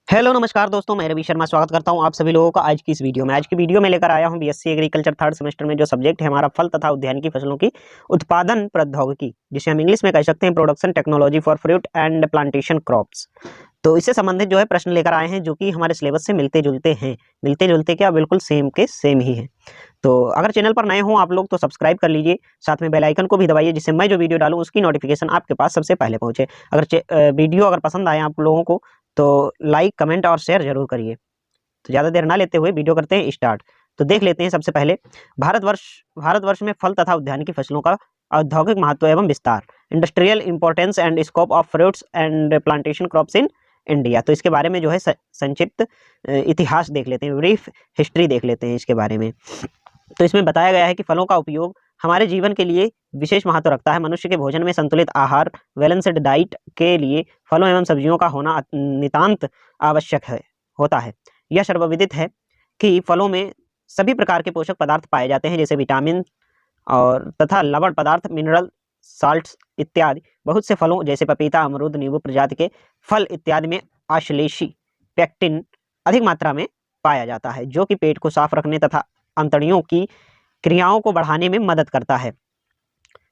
Hello नमस्कार दोस्तों, मैं रवि शर्मा स्वागत करता हूं आप सभी लोगों का आज की इस वीडियो में। आज की वीडियो में लेकर आया हूं बीएससी एग्रीकल्चर थर्ड सेमेस्टर में जो सब्जेक्ट है हमारा फल तथा उद्यानिकी फसलों की उत्पादन प्रौद्योगिकी, जिसे हम इंग्लिश में कह सकते हैं production technology for fruit and plantation crops. तो इससे संबंधित जो है प्रश्न लेकर आए हैं जो कि हमारे सिलेबस से मिलते जुलते हैं। मिलते जुलते क्या, बिल्कुल सेम के सेम ही है। तो अगर चैनल पर नए हों आप लोग तो सब्सक्राइब कर लीजिए, साथ में बेल आइकन को भी दबाइए जिससे मैं जो वीडियो डालूं उसकी नोटिफिकेशन आपके पास सबसे पहले पहुंचे। अगर वीडियो अगर पसंद आए आप लोगों को तो लाइक कमेंट और शेयर जरूर करिए। तो ज़्यादा देर ना लेते हुए वीडियो करते हैं स्टार्ट। तो देख लेते हैं सबसे पहले भारतवर्ष भारतवर्ष में फल तथा उद्यानिकी फसलों का औद्योगिक महत्व एवं विस्तार, industrial importance and scope of fruits and plantation crops in India. तो इसके बारे में जो है संक्षिप्त इतिहास देख लेते हैं, ब्रीफ हिस्ट्री देख लेते हैं इसके बारे में। तो इसमें बताया गया है कि फलों का उपयोग हमारे जीवन के लिए विशेष महत्व रखता है। मनुष्य के भोजन में संतुलित आहार बैलेंस्ड डाइट के लिए फलों एवं सब्जियों का होना नितांत आवश्यक होता है। यह सर्वविदित है कि फलों में सभी प्रकार के पोषक पदार्थ पाए जाते हैं, जैसे विटामिन और तथा लवण पदार्थ, मिनरल साल्ट्स इत्यादि। बहुत से फलों जैसे पपीता, अमरूद, नींबू प्रजाति के फल इत्यादि में आश्लेषी पेक्टिन अधिक मात्रा में पाया जाता है, जो कि पेट को साफ रखने तथा अंतड़ियों की क्रियाओं को बढ़ाने में मदद करता है।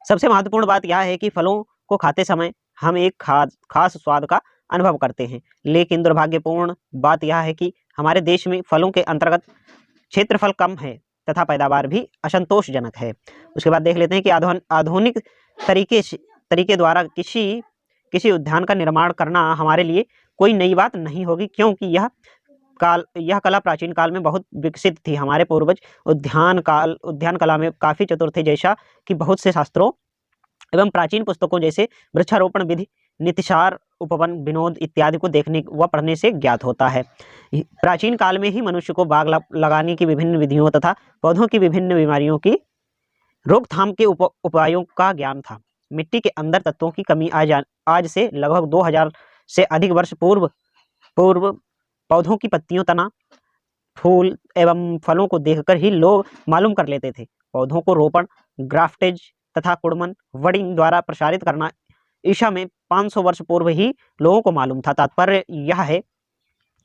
सबसे महत्वपूर्ण बात यह है कि फलों को खाते समय हम एक खास स्वाद का अनुभव करते हैं, लेकिन दुर्भाग्यपूर्ण बात यह है कि हमारे देश में फलों के अंतर्गत क्षेत्रफल कम है तथा पैदावार भी असंतोषजनक है। उसके बाद देख लेते हैं कि आधुनिक तरीके द्वारा किसी उद्यान का निर्माण करना हमारे लिए कोई नई बात नहीं होगी, क्योंकि यह कला प्राचीन काल में बहुत विकसित थी। हमारे पूर्वज उद्यान कला में काफ़ी चतुर थे, जैसा कि बहुत से शास्त्रों एवं प्राचीन पुस्तकों जैसे वृक्षारोपण विधि, नीतिसार, उपवन, विनोद इत्यादि को देखने व पढ़ने से ज्ञात होता है। प्राचीन काल में ही मनुष्य को बाग लगाने की विभिन्न विधियों तथा पौधों की विभिन्न बीमारियों की रोकथाम के उपायों का ज्ञान था। मिट्टी के अंदर तत्वों की कमी आज से लगभग 2000 से अधिक वर्ष पूर्व पौधों की पत्तियों, तना, फूल एवं फलों को देखकर ही लोग मालूम कर लेते थे। पौधों को रोपण, ग्राफ्टेज तथा कुड़मन वडिंग द्वारा प्रसारित करना ईसा में 500 वर्ष पूर्व ही लोगों को मालूम था। तात्पर्य यह है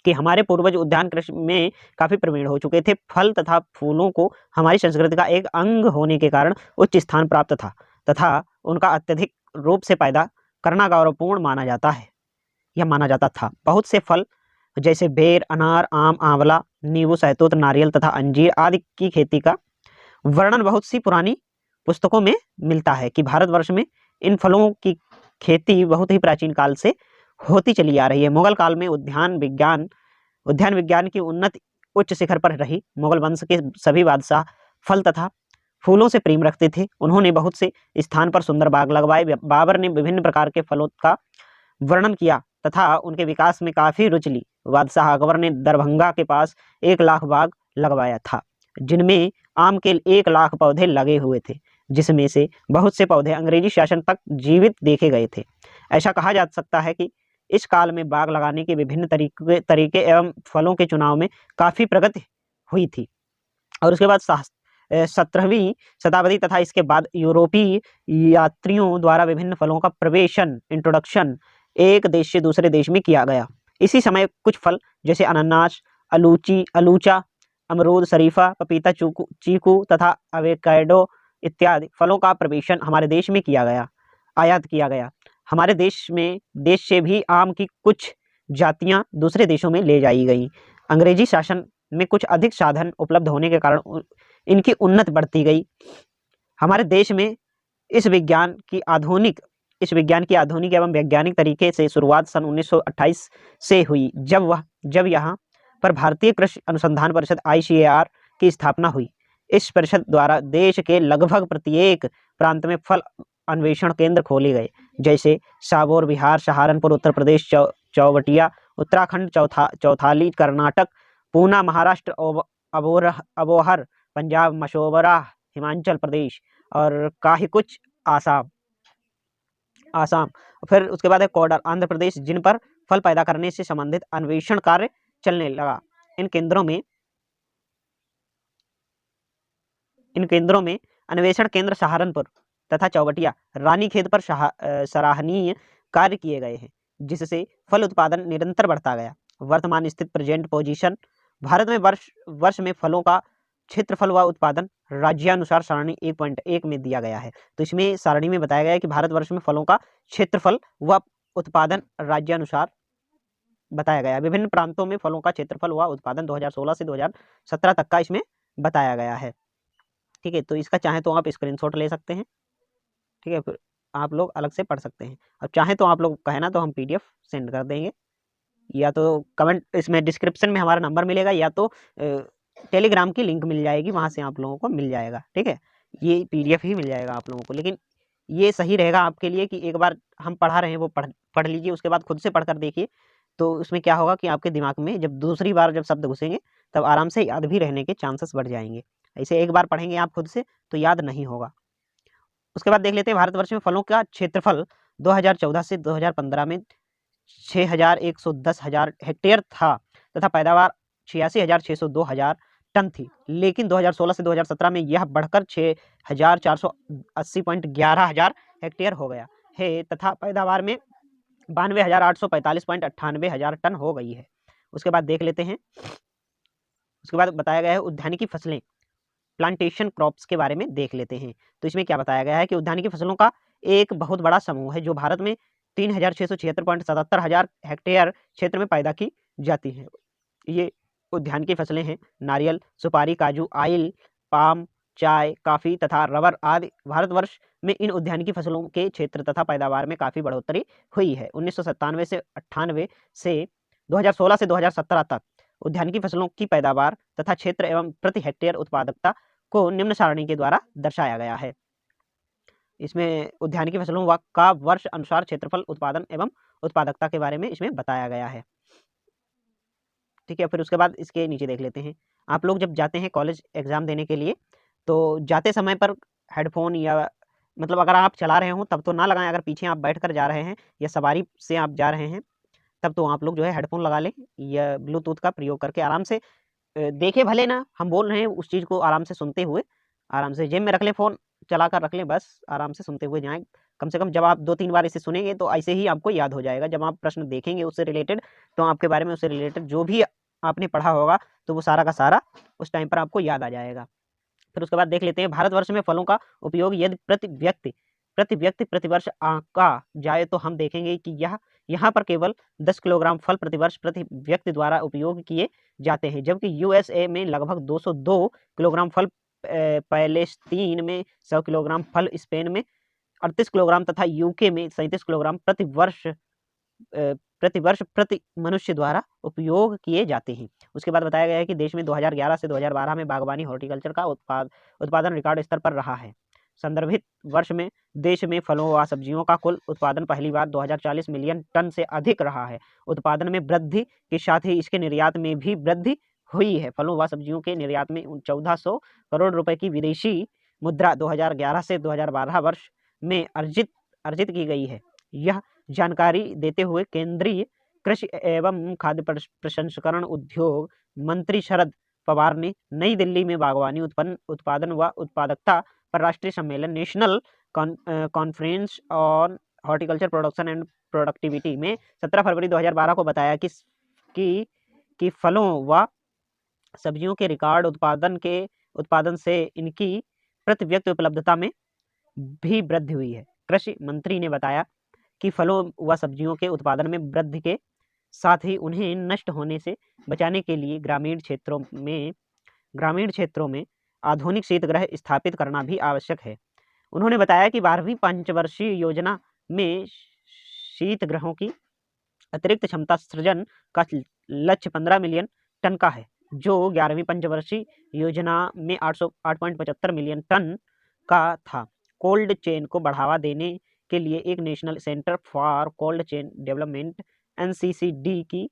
कि हमारे पूर्वज उद्यान कृषि में काफ़ी प्रवीण हो चुके थे। फल तथा फूलों को हमारी संस्कृति का एक अंग होने के कारण उच्च स्थान प्राप्त था तथा उनका अत्यधिक रूप से पैदा करना गौरवपूर्ण माना जाता था। बहुत से फल जैसे बेर, अनार, आम, आंवला, नींबू, सहतूत, नारियल तथा अंजीर आदि की खेती का वर्णन बहुत सी पुरानी पुस्तकों में मिलता है कि भारतवर्ष में इन फलों की खेती बहुत ही प्राचीन काल से होती चली आ रही है। मुगल काल में उद्यान विज्ञान की उन्नति उच्च शिखर पर रही। मुगल वंश के सभी बादशाह फल तथा फूलों से प्रेम रखते थे। उन्होंने बहुत से स्थान पर सुंदर बाग लगवाए। बाबर ने विभिन्न प्रकार के फलों का वर्णन किया तथा उनके विकास में काफ़ी रुचि ली। बादशाह अकबर ने दरभंगा के पास 1 लाख बाग लगवाया था, जिनमें आम के 1 लाख पौधे लगे हुए थे, जिसमें से बहुत से पौधे अंग्रेजी शासन तक जीवित देखे गए थे। ऐसा कहा जा सकता है कि इस काल में बाग लगाने के विभिन्न तरीके एवं फलों के चुनाव में काफ़ी प्रगति हुई थी। और उसके बाद 17वीं शताब्दी तथा इसके बाद यूरोपीय यात्रियों द्वारा विभिन्न फलों का प्रवेशन, इंट्रोडक्शन एक देश से दूसरे देश में किया गया। इसी समय कुछ फल जैसे अनानास, अलूचा, अमरूद, शरीफा, पपीता, चीकू तथा एवोकाडो इत्यादि फलों का प्रवेशन हमारे देश में आयात किया गया। हमारे देश से भी आम की कुछ जातियां दूसरे देशों में ले जाई गई। अंग्रेजी शासन में कुछ अधिक साधन उपलब्ध होने के कारण इनकी उन्नति बढ़ती गई। हमारे देश में इस विज्ञान की आधुनिक एवं वैज्ञानिक तरीके से शुरुआत सन 1928 से हुई, जब यहाँ पर भारतीय कृषि अनुसंधान परिषद ICAR की स्थापना हुई। इस परिषद द्वारा देश के लगभग प्रत्येक प्रांत में फल अन्वेषण केंद्र खोले गए, जैसे साबोर बिहार, सहारनपुर उत्तर प्रदेश, चौवटिया उत्तराखंड, चौथाली कर्नाटक, पूना महाराष्ट्र, अबोहर पंजाब, मशोबरा हिमाचल प्रदेश और काहीकुच आसाम। फिर उसके बाद है कोडर आंध्र प्रदेश, जिन पर फल पैदा करने से संबंधित अन्वेषण कार्य चलने लगा। इन केंद्रों में अन्वेषण केंद्र सहारनपुर तथा चौवटिया, रानीखेत पर सराहनीय कार्य किए गए हैं, जिससे फल उत्पादन निरंतर बढ़ता गया। वर्तमान स्थित प्रेजेंट पोजीशन। भारत में वर्ष में फलों का क्षेत्रफल व उत्पादन राज्यानुसार सारणी 1.1 में दिया गया है। तो इसमें सारणी में बताया गया है कि भारतवर्ष में फलों का क्षेत्रफल व उत्पादन राज्यानुसार बताया गया है। विभिन्न प्रांतों में फलों का क्षेत्रफल व उत्पादन 2016 से 2017 तक का इसमें बताया गया है। ठीक है, तो इसका चाहे तो आप स्क्रीनशॉट ले सकते हैं। ठीक है, फिर आप लोग अलग से पढ़ सकते हैं। अब चाहे तो आप लोग कहे ना तो हम PDF सेंड कर देंगे, या तो कमेंट इसमें डिस्क्रिप्शन में हमारा नंबर मिलेगा, या तो टेलीग्राम की लिंक मिल जाएगी, वहाँ से आप लोगों को मिल जाएगा। ठीक है, ये PDF ही मिल जाएगा आप लोगों को। लेकिन ये सही रहेगा आपके लिए कि एक बार हम पढ़ा रहे हैं वो पढ़ लीजिए, उसके बाद खुद से पढ़कर देखिए। तो उसमें क्या होगा कि आपके दिमाग में जब दूसरी बार जब शब्द घुसेंगे तब आराम से याद भी रहने के चांसेस बढ़ जाएंगे। ऐसे एक बार पढ़ेंगे आप खुद से तो याद नहीं होगा। उसके बाद देख लेते हैं भारतवर्ष में फलों का क्षेत्रफल 2014 से 2015 में 6,110,000 हेक्टेयर था तथा पैदावार 86,602 टन थी। लेकिन 2016 से 2017 में यह बढ़कर 6,480.11 हेक्टेयर हो गया है तथा पैदावार में 92,845.98 टन हो गई है। उसके बाद देख लेते हैं, उसके बाद बताया गया है उद्यानिकी फसलें, प्लांटेशन क्रॉप्स के बारे में देख लेते हैं। तो इसमें क्या बताया गया है कि उद्यानिकी फसलों का एक बहुत बड़ा समूह है जो भारत में 3,676.77 हेक्टेयर क्षेत्र में पैदा की जाती है। ये उद्यान की फसलें हैं नारियल, सुपारी, काजू, आइल, पाम, चाय, काफ़ी तथा रबर आदि। भारतवर्ष में इन उद्यानिकी फसलों के क्षेत्र तथा पैदावार में काफ़ी बढ़ोतरी हुई है। 1997 से 98 से 2016 से 2017 तक उद्यानिकी फसलों की पैदावार तथा क्षेत्र एवं प्रति हेक्टेयर उत्पादकता को निम्न सारणी के द्वारा दर्शाया गया है। इसमें उद्यानिकी फसलों का वर्ष अनुसार क्षेत्रफल, उत्पादन एवं उत्पादकता के बारे में इसमें बताया गया है। ठीक है, फिर उसके बाद इसके नीचे देख लेते हैं। आप लोग जब जाते हैं कॉलेज एग्जाम देने के लिए तो जाते समय पर हेडफोन या मतलब अगर आप चला रहे हो तब तो ना लगाएं। अगर पीछे आप बैठ कर जा रहे हैं या सवारी से आप जा रहे हैं तब तो आप लोग जो है हेडफोन लगा लें या ब्लूटूथ का प्रयोग करके आराम से देखे भले ना हम बोल रहे हैं उस चीज़ को आराम से सुनते हुए, आराम से जेब में रख लें, फ़ोन चला कर रख लें, बस आराम से सुनते हुए जाएँ। कम से कम जब आप 2-3 बार इसे सुनेंगे तो ऐसे ही आपको याद हो जाएगा। जब आप प्रश्न देखेंगे उससे रिलेटेड तो आपके बारे में उससे रिलेटेड जो भी आपने पढ़ा होगा तो वो सारा का सारा उस टाइम पर आपको याद आ जाएगा। फिर उसके बाद देख लेते हैं भारतवर्ष में फलों का उपयोग यदि प्रति व्यक्ति प्रतिवर्ष आंका जाए तो हम देखेंगे कि यहाँ पर केवल 10 किलोग्राम फल प्रतिवर्ष प्रति व्यक्ति द्वारा उपयोग किए जाते हैं, जबकि USA में लगभग 202 किलोग्राम फल, पैलेस्तीन में 100 किलोग्राम फल, स्पेन में 38 किलोग्राम तथा UK में 37 किलोग्राम प्रतिवर्ष प्रति मनुष्य द्वारा उपयोग किए जाते हैं। उसके बाद बताया गया है कि देश में 2011 से 2012 में बागवानी हॉर्टिकल्चर का उत्पादन रिकॉर्ड स्तर पर रहा है। संदर्भित वर्ष में देश में फलों व सब्जियों का कुल उत्पादन पहली बार 2040 मिलियन टन से अधिक रहा है। उत्पादन में वृद्धि के साथ ही इसके निर्यात में भी वृद्धि हुई है। फलों व सब्जियों के निर्यात में 1400 करोड़ रुपए की विदेशी मुद्रा 2011 से 2012 वर्ष में अर्जित की गई है। यह जानकारी देते हुए केंद्रीय कृषि एवं खाद्य प्रसंस्करण उद्योग मंत्री शरद पवार ने नई दिल्ली में बागवानी उत्पादन व उत्पादकता पर राष्ट्रीय सम्मेलन national conference on horticulture production and productivity में 17 फरवरी 2012 को बताया कि फलों व सब्जियों के रिकॉर्ड उत्पादन से इनकी प्रति व्यक्ति उपलब्धता में भी वृद्धि हुई है। कृषि मंत्री ने बताया कि फलों व सब्जियों के उत्पादन में वृद्धि के साथ ही उन्हें नष्ट होने से बचाने के लिए ग्रामीण क्षेत्रों में आधुनिक शीतगृह स्थापित करना भी आवश्यक है। उन्होंने बताया कि 12वीं पंचवर्षीय योजना में शीतगृहों की अतिरिक्त क्षमता सृजन का लक्ष्य 15 मिलियन टन का है, जो 11वीं पंचवर्षीय योजना में 8.75 मिलियन टन का था। कोल्ड चेन को बढ़ावा देने के लिए एक national centre for cold chain development NCCD की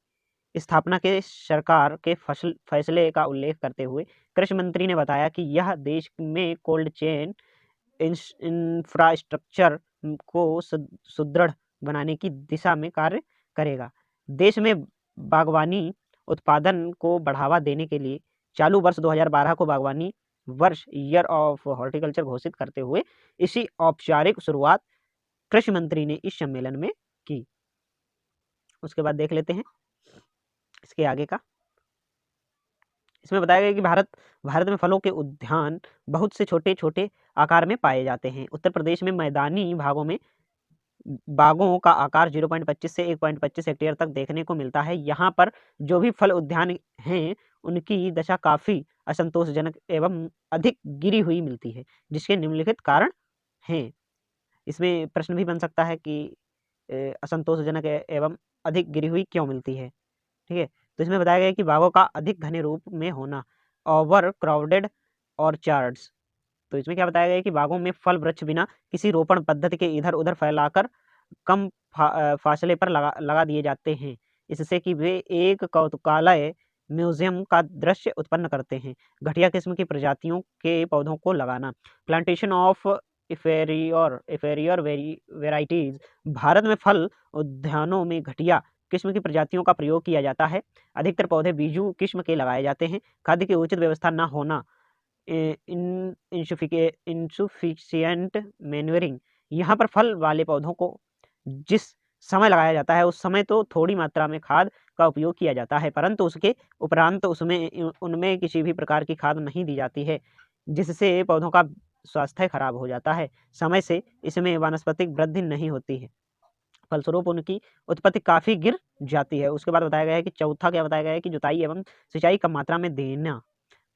स्थापना के सरकार के फैसले का उल्लेख करते हुए कृषि मंत्री ने बताया कि यह देश में कोल्ड चेन इंफ्रास्ट्रक्चर को सुदृढ़ बनाने की दिशा में कार्य करेगा। देश में बागवानी उत्पादन को बढ़ावा देने के लिए चालू वर्ष 2012 को बागवानी वर्ष ईयर ऑफ हॉर्टिकल्चर घोषित करते हुए इसी औपचारिक शुरुआत कृषि मंत्री ने इस सम्मेलन में की। उसके बाद देख लेते हैं इसके आगे का। इसमें बताया गया कि भारत में फलों के उद्यान बहुत से छोटे छोटे आकार में पाए जाते हैं। उत्तर प्रदेश में मैदानी भागों में बागों का आकार 0.25 से 1.25 हेक्टेयर तक देखने को मिलता है। यहाँ पर जो भी फल उद्यान हैं उनकी दशा काफी असंतोषजनक एवं अधिक गिरी हुई मिलती है, जिसके निम्नलिखित कारण हैं। इसमें प्रश्न भी बन सकता है कि असंतोषजनक एवं अधिक गिरी हुई क्यों मिलती है। ठीक है, तो इसमें बताया गया है कि बागों का अधिक घने रूप में होना, ओवर क्राउडेड ऑर्चार्ड्स। तो इसमें क्या बताया गया है कि बागों में फल वृक्ष बिना किसी रोपण पद्धति के इधर उधर फैलाकर कम फासले पर लगा दिए जाते हैं, इससे कि वे एक कौतुकालय म्यूजियम का दृश्य उत्पन्न करते हैं। घटिया किस्म की प्रजातियों के पौधों को लगाना, प्लांटेशन ऑफ इफेरियर वेराइटीज। भारत में फल उद्यानों में घटिया किस्म की प्रजातियों का प्रयोग किया जाता है। अधिकतर पौधे बीजू किस्म के लगाए जाते हैं। खाद्य की उचित व्यवस्था न होना, इंसुफिशियंट मैन्यूरिंग। यहाँ पर फल वाले पौधों को जिस समय लगाया जाता है उस समय तो थोड़ी मात्रा में खाद का उपयोग किया जाता है, परंतु उसके उपरांत उनमें किसी भी प्रकार की खाद नहीं दी जाती है, जिससे पौधों का स्वास्थ्य खराब हो जाता है। समय से इसमें वानस्पतिक वृद्धि नहीं होती है, फलस्वरूप उनकी उत्पत्ति काफी गिर जाती है। उसके बाद बताया गया है कि चौथा क्या बताया गया है कि जुताई एवं सिंचाई कम मात्रा में देना,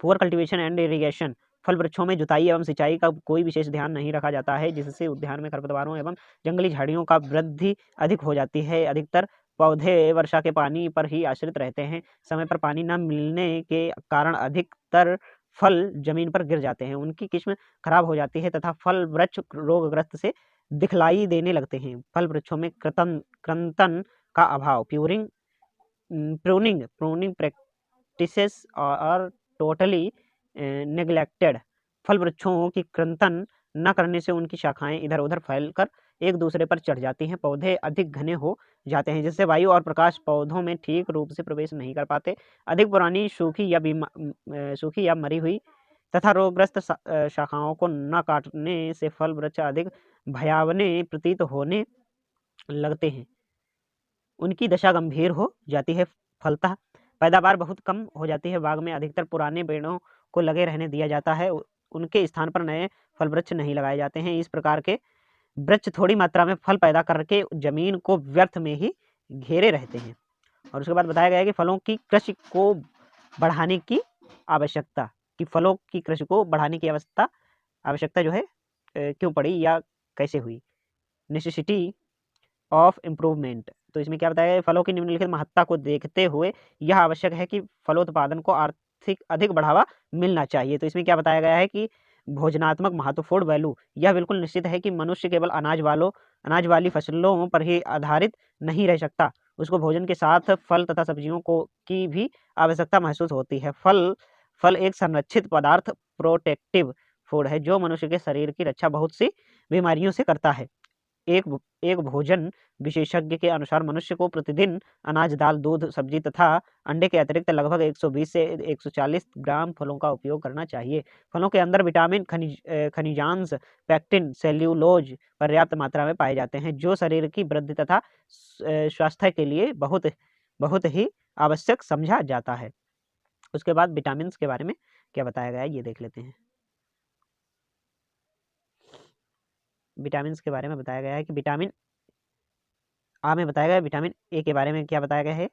पुअर कल्टीवेशन एंड इरिगेशन। फल वृक्षों में जुताई एवं सिंचाई का कोई विशेष ध्यान नहीं रखा जाता है, जिससे उद्यान में खरपतवारों एवं जंगली झाड़ियों का वृद्धि अधिक हो जाती है। अधिकतर पौधे वर्षा के पानी पर ही आश्रित रहते हैं। समय पर पानी न मिलने के कारण अधिकतर फल जमीन पर गिर जाते हैं, उनकी किस्म खराब हो जाती है तथा फल वृक्ष रोगग्रस्त से दिखलाई देने लगते हैं। फल वृक्षों में कृंतन का अभाव, प्रूनिंग प्रैक्टिसेस और टोटली नेग्लेक्टेड। फल वृक्षों की कृंतन न करने से उनकी शाखाएं इधर उधर फैलकर एक दूसरे पर चढ़ जाती हैं। पौधे अधिक घने हो जाते हैं, जिससे वायु और प्रकाश पौधों में ठीक रूप से प्रवेश नहीं कर पाते। अधिक पुरानी सूखी या मरी हुई तथा रोगग्रस्त शाखाओं को न काटने से फल वृक्ष अधिक भयावने प्रतीत होने लगते हैं, उनकी दशा गंभीर हो जाती है। फलतः पैदावार बहुत कम हो जाती है। बाग में अधिकतर पुराने पेड़ों को लगे रहने दिया जाता है, उनके स्थान पर नए फल वृक्ष नहीं लगाए जाते हैं। इस प्रकार के वृक्ष थोड़ी मात्रा में फल पैदा करके जमीन को व्यर्थ में ही घेरे रहते हैं। और उसके बाद बताया गया है कि फलों की कृषि को बढ़ाने की आवश्यकता, कि फलों की कृषि को बढ़ाने की आवश्यकता जो है क्यों पड़ी या कैसे हुई। Necessity of improvement. तो इसमें क्या बताया गया है, फलों की निम्नलिखित महत्ता को देखते हुए यह आवश्यक है कि फलोत्पादन को आर्थिक अधिक बढ़ावा मिलना चाहिए। तो इसमें क्या बताया गया है कि भोजनात्मक महत्व, फूड वैल्यू। यह बिल्कुल निश्चित है कि मनुष्य केवल अनाज वाली फसलों पर ही आधारित नहीं रह सकता, उसको भोजन के साथ फल तथा सब्जियों को की भी आवश्यकता महसूस होती है। फल एक संरक्षित पदार्थ, प्रोटेक्टिव फूड है, जो मनुष्य के शरीर की रक्षा बहुत सी बीमारियों से करता है। एक भोजन विशेषज्ञ के अनुसार मनुष्य को प्रतिदिन अनाज, दाल, दूध, सब्जी तथा अंडे के अतिरिक्त लगभग 120 से 140 ग्राम फलों का उपयोग करना चाहिए। फलों के अंदर विटामिन, खनिजांश, पैक्टिन, सेल्यूलोज पर्याप्त मात्रा में पाए जाते हैं, जो शरीर की वृद्धि तथा स्वास्थ्य के लिए बहुत बहुत ही आवश्यक समझा जाता है। उसके बाद विटामिन के बारे में क्या बताया गया है ये देख लेते हैं। विटामिन के बारे में बताया गया है कि विटामिन आ में बताया गया है। विटामिन ए के बारे में क्या बताया गया है,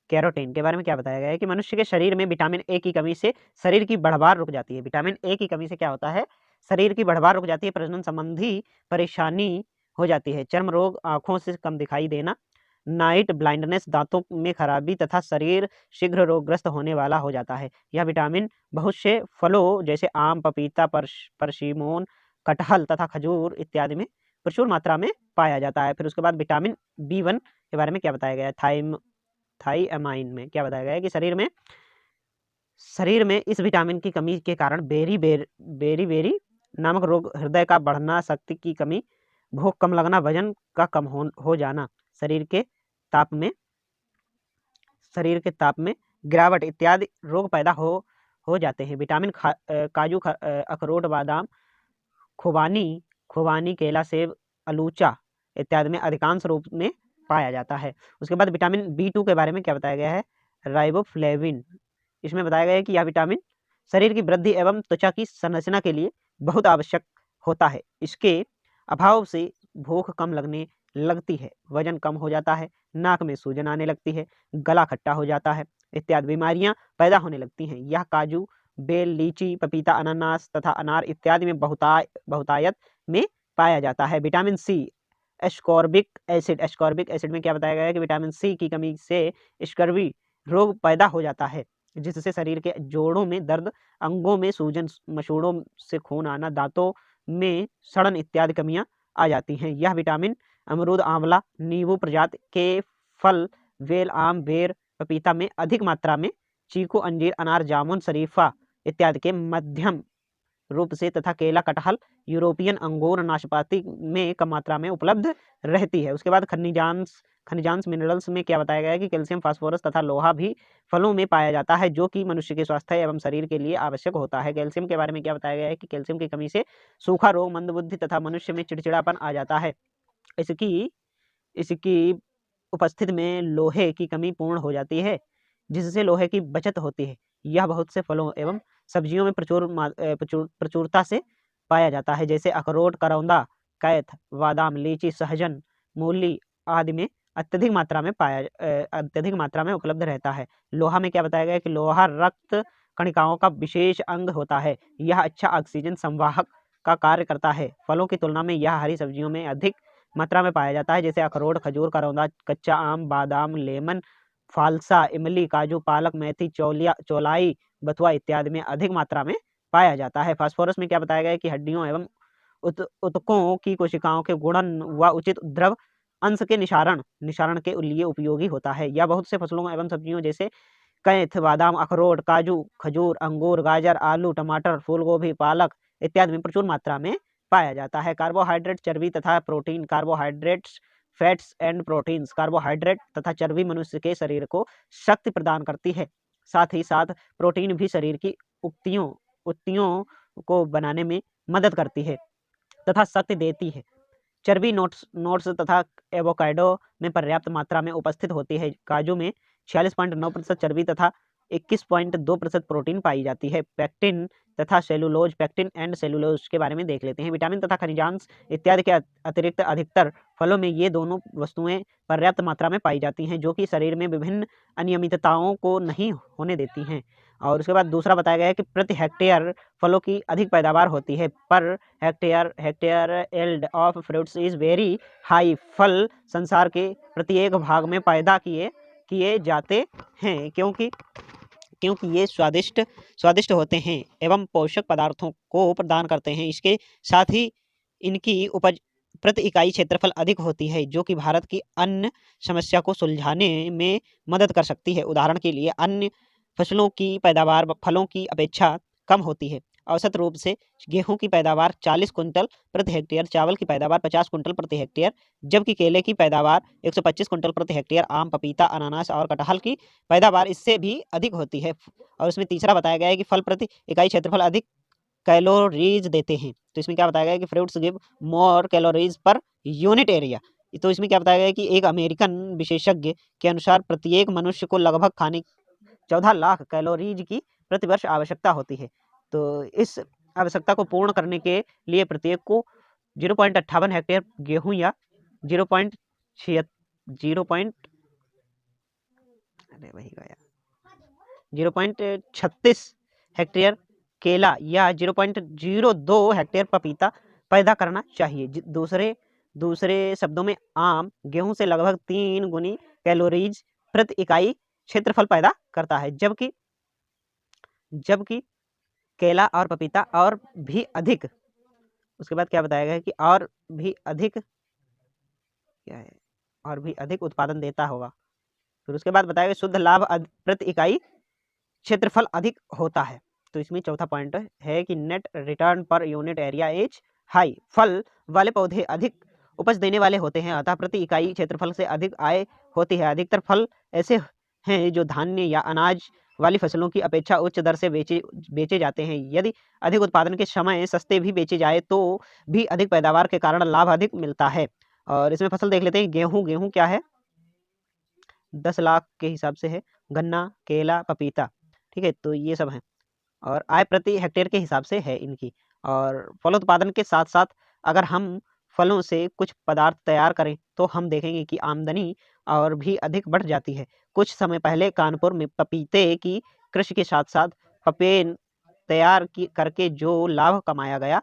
कैरोटीन के बारे में क्या बताया गया है कि मनुष्य के शरीर में विटामिन ए की कमी से शरीर की बढ़वार रुक जाती है। विटामिन ए की कमी से क्या होता है, शरीर की बढ़वार रुक जाती है, प्रजनन संबंधी परेशानी हो जाती है, चर्म रोग, आंखों से कम दिखाई देना, नाइट ब्लाइंडनेस, दांतों में खराबी तथा शरीर शीघ्र रोगग्रस्त होने वाला हो जाता है। यह विटामिन बहुत से फलों जैसे आम, पपीता, परसिमोन, कटहल तथा खजूर इत्यादि में प्रचुर मात्रा में पाया जाता है। फिर उसके बाद विटामिन B1 के बारे में क्या बताया गया है, थाइअमाइन में क्या बताया गया है कि शरीर में इस विटामिन की कमी के कारण बेरी नामक रोग, हृदय का बढ़ना, शक्ति की कमी, भूख कम लगना, वजन का कम हो जाना, शरीर के ताप में गिरावट इत्यादि रोग पैदा हो जाते हैं। विटामिन काजू, अखरोट, बादाम, खुबानी, केला, सेब, अलूचा इत्यादि में अधिकांश रूप में पाया जाता है। उसके बाद विटामिन B2 के बारे में क्या बताया गया है, राइबोफ्लेविन। इसमें बताया गया है कि यह विटामिन शरीर की वृद्धि एवं त्वचा की संरचना के लिए बहुत आवश्यक होता है। इसके अभाव से भूख कम लगने लगती है, वजन कम हो जाता है, नाक में सूजन आने लगती है, गला खट्टा हो जाता है इत्यादि बीमारियां पैदा होने लगती हैं। यह काजू, बेल, लीची, पपीता, अनानास तथा अनार इत्यादि में बहुतायत में पाया जाता है। विटामिन सी, एस्कॉर्बिक एसिड में क्या बताया गया है कि विटामिन सी की कमी से स्कर्वी रोग पैदा हो जाता है, जिससे शरीर के जोड़ों में दर्द, अंगों में सूजन, मसूड़ों से खून आना, दांतों में सड़न इत्यादि कमियां आ जाती हैं। यह विटामिन अमरूद, आंवला, नींबू प्रजाति के फल, बेल, आम, बेर, पपीता में अधिक मात्रा में, चीकू, अंजीर, अनार, जामुन, शरीफा इत्यादि के मध्यम रूप से तथा केला, कटहल, यूरोपियन अंगूर, नाशपाती में कम मात्रा में उपलब्ध रहती है। उसके बाद खनिजांश मिनरल्स में क्या बताया गया है कि कैल्शियम, फास्फोरस तथा लोहा भी फलों में पाया जाता है, जो कि मनुष्य के स्वास्थ्य एवं शरीर के लिए आवश्यक होता है। कैल्शियम के बारे में क्या बताया गया है कि कैल्शियम की कमी से सूखा रोग, मंदबुद्धि तथा मनुष्य में चिड़चिड़ापन आ जाता है। इसकी उपस्थिति में लोहे की कमी पूर्ण हो जाती है, जिससे लोहे की बचत होती है। यह बहुत से फलों एवं सब्जियों में प्रचुरता से पाया जाता है, जैसे अखरोट, करौंदा, कैथ, बादाम, लीची, सहजन, मूली आदि में अत्यधिक मात्रा में उपलब्ध रहता है। लोहा में क्या बताया गया है कि लोहा रक्त कणिकाओं का विशेष अंग होता है। यह अच्छा ऑक्सीजन संवाहक का कार्य करता है। फलों की तुलना में यह हरी सब्जियों में अधिक मात्रा में पाया जाता है, जैसे अखरोट, खजूर, करौंदा, कच्चा आम, बादाम, लेमन, फालसा, इमली, काजू, पालक, मेथी, चौलाई, बथुआ इत्यादि में अधिक मात्रा में पाया जाता है। फास्फोरस में क्या बताया गया है कि हड्डियों एवं उत्तकों की कोशिकाओं के गुणन व उचित द्रव अंश के निशारण के लिए उपयोगी होता है। यह बहुत से फसलों एवं सब्जियों जैसे कैथ, बादाम, अखरोट, काजू, खजूर, अंगूर, गाजर, आलू, टमाटर, फूलगोभी, पालक इत्यादि में प्रचुर मात्रा में पाया जाता है। कार्बोहाइड्रेट, चर्बी तथा protein. Carbohydrates, fats and proteins. Carbohydrate तथा चर्बी मनुष्य के शरीर को शक्ति प्रदान करती है। साथ ही साथ प्रोटीन भी शरीर की उक्तियों को बनाने में मदद करती है तथा शक्ति देती है। चर्बी नोट्स तथा एवोकाडो में पर्याप्त मात्रा में उपस्थित होती है। काजू में 46.9% चर्बी तथा 21.2% प्रोटीन पाई जाती है। पैक्टिन एंड सेलुलोज के बारे में देख लेते हैं। विटामिन तथा खनिजांश इत्यादि के अतिरिक्त अधिकतर फलों में ये दोनों वस्तुएं पर्याप्त मात्रा में पाई जाती हैं, जो कि शरीर में विभिन्न अनियमितताओं को नहीं होने देती हैं। और उसके बाद दूसरा बताया गया है कि प्रति हेक्टेयर फलों की अधिक पैदावार होती है। Per hectare yield of fruits is very high. फल संसार के प्रत्येक भाग में पैदा किए जाते हैं, क्योंकि ये स्वादिष्ट होते हैं एवं पोषक पदार्थों को प्रदान करते हैं। इसके साथ ही इनकी उपज प्रति इकाई क्षेत्रफल अधिक होती है, जो कि भारत की अन्य समस्या को सुलझाने में मदद कर सकती है। उदाहरण के लिए अन्य फसलों की पैदावार फलों की अपेक्षा कम होती है। औसत रूप से गेहूं की पैदावार 40 कुंटल प्रति हेक्टेयर, चावल की पैदावार 50 कुंटल प्रति हेक्टेयर, जबकि केले की पैदावार 125 कुंटल प्रति हेक्टेयर, आम, पपीता, अनानास और कटहल की पैदावार इससे भी अधिक होती है। और इसमें तीसरा बताया गया है कि फल प्रति इकाई क्षेत्रफल अधिक कैलोरीज देते हैं। तो इसमें क्या बताया गया है कि fruits give more calories per unit area. तो इसमें क्या बताया गया है कि एक अमेरिकन विशेषज्ञ के अनुसार प्रत्येक मनुष्य को लगभग खाने 14 लाख कैलोरीज की प्रतिवर्ष आवश्यकता होती है। तो इस आवश्यकता को पूर्ण करने के लिए प्रत्येक को 0.58 हेक्टेयर गेहूं या 0.36 हेक्टेयर केला या 0.02 हेक्टेयर पपीता पैदा करना चाहिए। दूसरे शब्दों में आम गेहूं से लगभग 3 गुनी कैलोरीज प्रति इकाई क्षेत्रफल पैदा करता है, जबकि केला और पपीता और भी अधिक। उसके बाद क्या बताया गया है कि और भी अधिक उत्पादन देता होगा। फिर उसके बाद बताया गया शुद्ध लाभ प्रति इकाई क्षेत्रफल अधिक होता है। तो इसमें चौथा पॉइंट है कि net return per unit area is high. फल वाले पौधे अधिक उपज देने वाले होते हैं, अतः प्रति इकाई क्षेत्रफल से अधिक आय होती है। अधिकतर फल ऐसे हैं जो धान्य या अनाज वाली फसलों की अपेक्षा उच्च दर से बेचे जाते हैं। यदि अधिक उत्पादन के समय सस्ते भी बेचे जाए तो भी अधिक पैदावार के कारण लाभ अधिक मिलता है। और इसमें फसल देख लेते हैं। गेहूं क्या है, 10 लाख के हिसाब से है गन्ना, केला, पपीता, ठीक है, तो ये सब हैं। और आय प्रति हेक्टेयर के हिसाब से है इनकी। और फलोत्पादन के साथ साथ अगर हम फलों से कुछ पदार्थ तैयार करें तो हम देखेंगे कि आमदनी और भी अधिक बढ़ जाती है। कुछ समय पहले कानपुर में पपीते की कृषि के साथ साथ पपेन तैयार की करके जो लाभ कमाया गया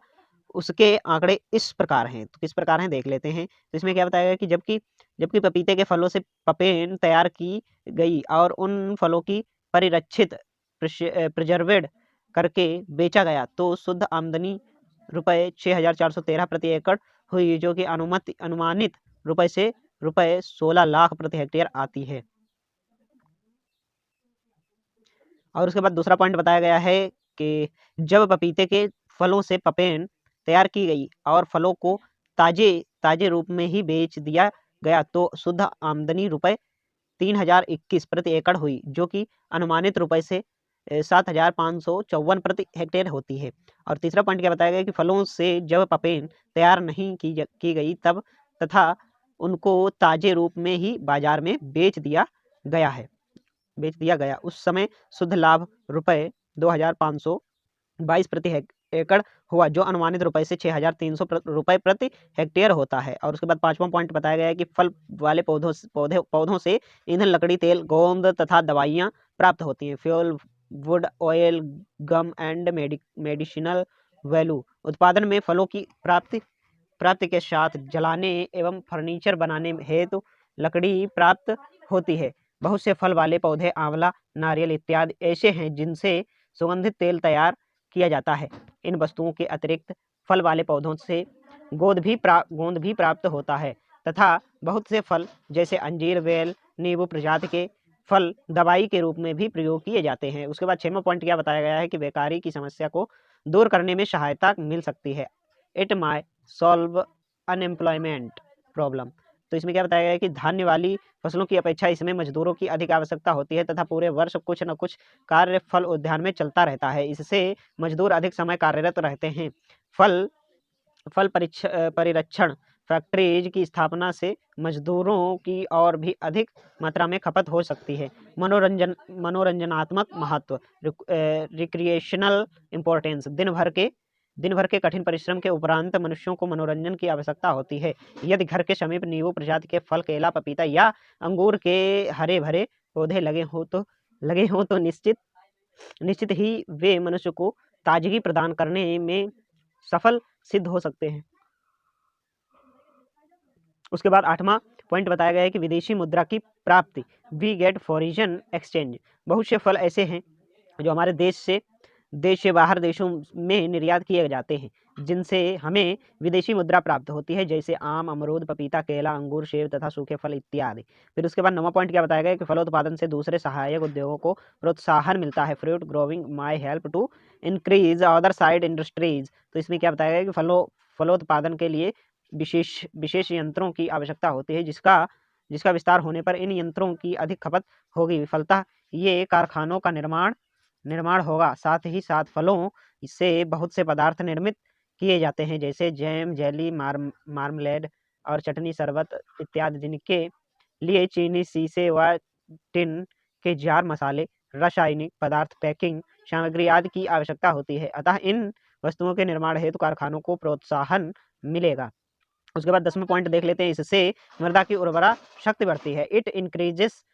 उसके आंकड़े इस प्रकार हैं। तो किस प्रकार हैं देख लेते हैं। तो इसमें क्या बताया गया कि जबकि जबकि पपीते के फलों से पपेन तैयार की गई और उन फलों की परिरक्षित प्रिजर्वेड करके बेचा गया तो शुद्ध आमदनी रुपये 6,413 प्रति एकड़ हुई, जो कि अनुमानित रुपये 16 लाख प्रति हेक्टेयर आती है। और उसके बाद दूसरा पॉइंट बताया गया है कि जब पपीते के फलों से पपेन तैयार की गई और फलों को ताजे ताजे रूप में ही बेच दिया गया तो शुद्ध आमदनी रुपये 3,021 प्रति एकड़ हुई, जो कि अनुमानित रुपये से 7,554 प्रति हेक्टेयर होती है। और तीसरा पॉइंट क्या बताया गया कि फलों से जब पपेन तैयार नहीं की गई तब तथा उनको ताजे रूप में ही बाजार में बेच दिया गया उस समय शुद्ध लाभ रुपये 2,522 प्रति एकड़ हुआ, जो अनुमानित रुपये से 6,300 रुपये प्रति हेक्टेयर होता है। और उसके बाद पांचवा पॉइंट बताया गया है कि फल वाले पौधों से ईंधन, लकड़ी, तेल, गोंद तथा दवाइयाँ प्राप्त होती हैं। Fuel, wood, oil, gum and medicinal value. उत्पादन में फलों की प्राप्ति के साथ जलाने एवं फर्नीचर बनाने हेतु लकड़ी प्राप्त होती है। बहुत से फल वाले पौधे, आंवला, नारियल इत्यादि ऐसे हैं जिनसे सुगंधित तेल तैयार किया जाता है। इन वस्तुओं के अतिरिक्त फल वाले पौधों से गोंद भी प्राप्त होता है तथा बहुत से फल जैसे अंजीर, बेल, नींबू प्रजाति के फल दवाई के रूप में भी प्रयोग किए जाते हैं। उसके बाद 6वां पॉइंट क्या बताया गया है कि बेकारी की समस्या को दूर करने में सहायता मिल सकती है। It my solve unemployment problem. तो इसमें क्या बताया गया है कि धान्य वाली फसलों की अपेक्षा इसमें मजदूरों की अधिक आवश्यकता होती है तथा पूरे वर्ष कुछ न कुछ कार्य फल उद्यान में चलता रहता है। इससे मजदूर अधिक समय कार्यरत रहते हैं। फल परिरक्षण फैक्ट्रीज की स्थापना से मजदूरों की और भी अधिक मात्रा में खपत हो सकती है। मनोरंजनात्मक महत्व, रिक्रिएशनल इम्पोर्टेंस। दिन भर के कठिन परिश्रम के उपरांत मनुष्यों को मनोरंजन की आवश्यकता होती है। यदि घर के समीप नींबू प्रजाति के फल, केला, पपीता या अंगूर के हरे भरे पौधे लगे हों तो निश्चित ही वे मनुष्य को ताजगी प्रदान करने में सफल सिद्ध हो सकते हैं। उसके बाद 8वां पॉइंट बताया गया है कि विदेशी मुद्रा की प्राप्ति। We get foreign exchange. बहुत से फल ऐसे हैं जो हमारे देश से बाहर देशों में निर्यात किए जाते हैं, जिनसे हमें विदेशी मुद्रा प्राप्त होती है, जैसे आम, अमरूद, पपीता, केला, अंगूर, सेब तथा सूखे फल इत्यादि। फिर उसके बाद 9वां पॉइंट क्या बताया गया कि फलोत्पादन से दूसरे सहायक उद्योगों को प्रोत्साहन मिलता है। Fruit growing may help to increase other side industries. तो इसमें क्या बताया गया कि फलोत्पादन के लिए विशेष यंत्रों की आवश्यकता होती है, जिसका विस्तार होने पर इन यंत्रों की अधिक खपत होगी। फलतः ये कारखानों का निर्माण होगा। साथ ही साथ फलों से बहुत से पदार्थ निर्मित किए जाते हैं, जैसे जैम, जेली, मार्मलेड और चटनी, शरबत इत्यादि, जिनके लिए चीनी, शीशे व टिन के जार, मसाले, रासायनिक पदार्थ, पैकिंग सामग्री आदि की आवश्यकता होती है। अतः इन वस्तुओं के निर्माण हेतु कारखानों को प्रोत्साहन मिलेगा। उसके बाद 10वां पॉइंट देख लेते हैं। इससे मृदा की उर्वरा शक्ति बढ़ती है। It increases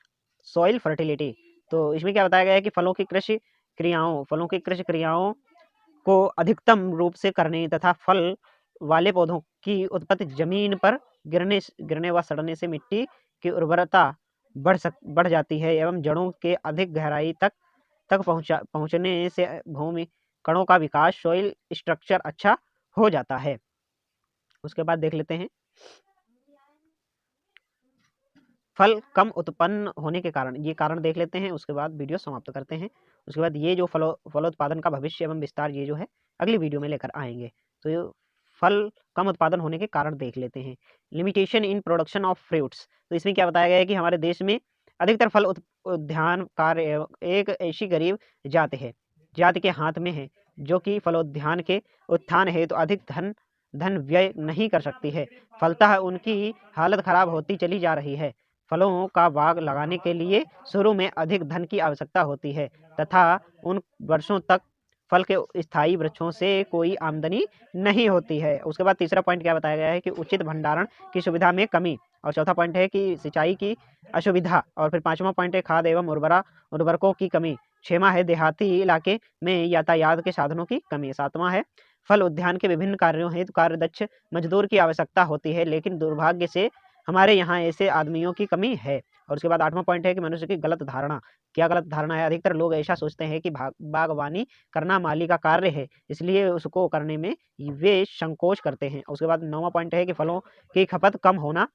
soil fertility. तो इसमें क्या बताया गया है कि फलों की कृषि क्रियाओं को अधिकतम रूप से करने तथा फल वाले पौधों की उत्पत्ति जमीन पर गिरने व सड़ने से मिट्टी की उर्वरता बढ़ जाती है एवं जड़ों के अधिक गहराई तक पहुंचने से भूमि कणों का विकास, सॉइल स्ट्रक्चर अच्छा हो जाता है। उसके बाद देख लेते हैं फल कम उत्पन्न होने के कारण। ये कारण देख लेते हैं, उसके बाद वीडियो समाप्त करते हैं। उसके बाद ये जो फलोत्पादन का भविष्य एवं विस्तार ये जो है अगली वीडियो में लेकर आएंगे। तो ये फल कम उत्पादन होने के कारण देख लेते हैं। Limitation in production of fruits. तो इसमें क्या बताया गया है कि हमारे देश में अधिकतर फल उद्यान कार्य एक ऐसी गरीब जाति के हाथ में है, जो कि फलोद्यान के उत्थान हेतु अधिक धन व्यय नहीं कर सकती है। फलतः उनकी हालत खराब होती चली जा रही है। फलों का बाग लगाने के लिए शुरू में अधिक धन की आवश्यकता होती है तथा उन वर्षों तक फल के स्थायी वृक्षों से कोई आमदनी नहीं होती है। उसके बाद तीसरा पॉइंट क्या बताया गया है कि उचित भंडारण की सुविधा में कमी, और चौथा पॉइंट है कि सिंचाई की असुविधा, और फिर पांचवा पॉइंट है खाद एवं उर्वरकों की कमी। छठवां है देहाती इलाके में यातायात के साधनों की कमी। सातवां है फल उद्यान के विभिन्न कार्यों हेतु कार्यदक्ष मजदूर की आवश्यकता होती है, लेकिन दुर्भाग्य से हमारे यहाँ ऐसे आदमियों की कमी है। और उसके बाद आठवां पॉइंट है कि मनुष्य की गलत धारणा। क्या गलत धारणा है? अधिकतर लोग ऐसा सोचते हैं कि बागवानी करना माली का कार्य है, इसलिए उसको करने में वे संकोच करते हैं। उसके बाद नौवां पॉइंट है कि फलों की खपत कम होना।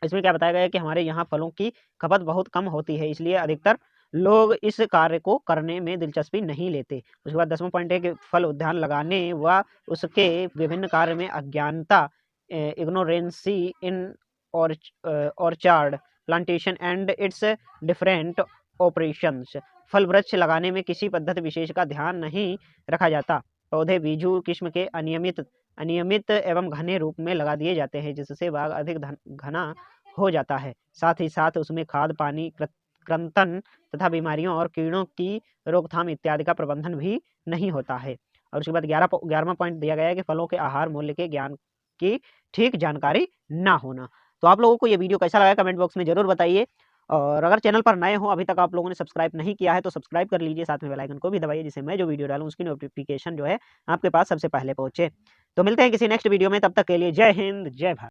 इसमें क्या बताया गया है कि हमारे यहाँ फलों की खपत बहुत कम होती है, इसलिए अधिकतर लोग इस कार्य को करने में दिलचस्पी नहीं लेते। उसके बाद 10वां पॉइंट है कि फल उद्यान लगाने व उसके विभिन्न कार्य में अज्ञानता, ignorancy in orchard plantation and its different operations. फल वृक्ष लगाने में किसी पद्धति विशेष का ध्यान नहीं रखा जाता। पौधे बीजू किस्म के अनियमित एवं घने रूप में लगा दिए जाते हैं, जिससे बाग अधिक घना हो जाता है। साथ ही साथ उसमें खाद, पानी, कृंतक तथा बीमारियों और कीड़ों की रोकथाम इत्यादि का प्रबंधन भी नहीं होता है। और उसके बाद 11वां पॉइंट दिया गया है कि फलों के आहार मूल्य के ज्ञान की ठीक जानकारी ना होना। तो आप लोगों को ये वीडियो कैसा लगा कमेंट बॉक्स में जरूर बताइए, और अगर चैनल पर नए हो, अभी तक आप लोगों ने सब्सक्राइब नहीं किया है तो सब्सक्राइब कर लीजिए, साथ में बेल आइकन को भी दबाइए, जिससे मैं जो वीडियो डालूं उसकी नोटिफिकेशन जो है आपके पास सबसे पहले पहुंचे। तो मिलते हैं किसी नेक्स्ट वीडियो में, तब तक के लिए जय हिंद, जय भारत।